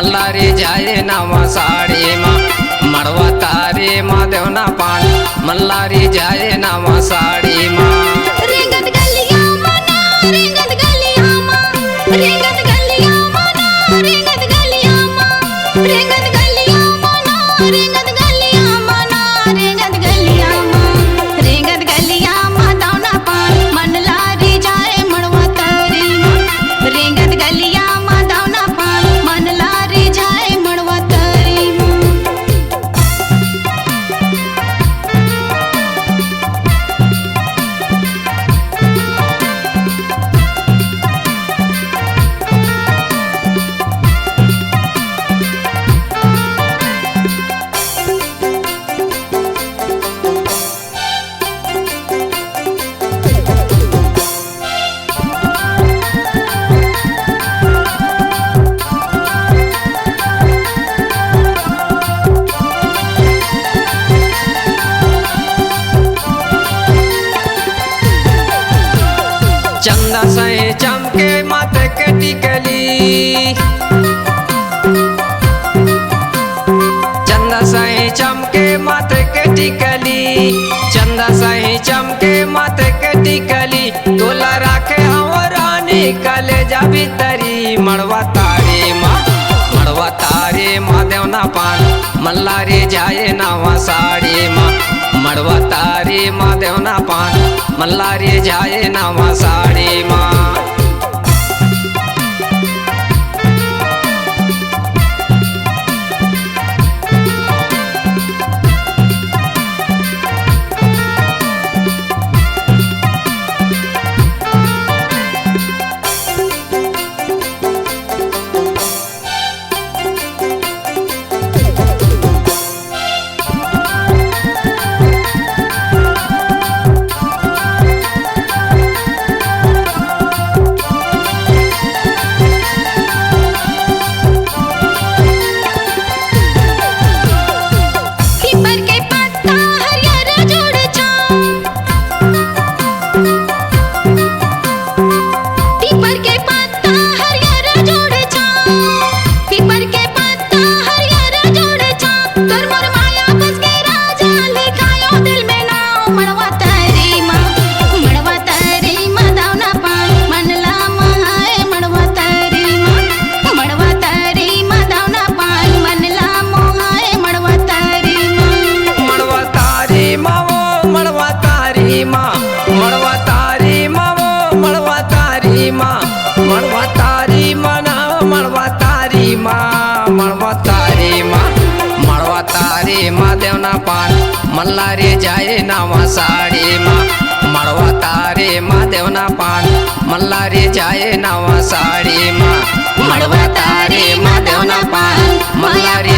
मल्हारी जाए नवा साड़ी माँ मड़वा तारे महादेवना पान मल्हारी जाए नवा साड़ी माँ रेंगत गलिया मना रेंगत गलिया माँ रेंगत गलिया मना रेंगत गलिया माँ रेंगत गलिया मना रेंगत गलिया मना रेंगत गलिया माँ रेंगत गलिया महादेवना पान मल्हारी जाए मड़वा तारे माँ रेंगत गलिया महादेवना पान मल्हारी जाए मड़वा तारे माँ चंदा सही चमके माथे के टिकली चंदा सही चमके माथे के टिकली चंदा सही चमके माथे के टिकली तोला राखे रानी कले जा भीतरी मड़वा तारे माँ देवना पान मल्हारी जाए नवा साड़ी माँ मड़वा तारे माँ देवना पान मल्हारी जाए नवा साड़ी माँ पीपर के पत्ता हरियर जोड़ पीपर के पत्ता हरियर जोड़ पीपर के पत्ता हरियर जोड़ तोर मोर माया बस के राजा लिखायो दिल में नाव मड़वा तारे माँ दावना पान मनला महाए मड़वा तारे माँ दावना पान मनला मोहाए मड़वा तारे माँ मड़वा तारी माँ वो मड़वा तारी माँ मड़वा तारी माँ वो मड़वा तारी माँ मड़वा तारी मना मड़वा तारी माँ मड़वा तारी माँ मड़वा तारी माँ देवना पान मल्हारी जाए नवा साड़ी माँ मड़वा तारी माँ देवना पान मल्हारी जाए नवा साड़ी माँ मड़वा तारी माँ देवना पान मल्हारी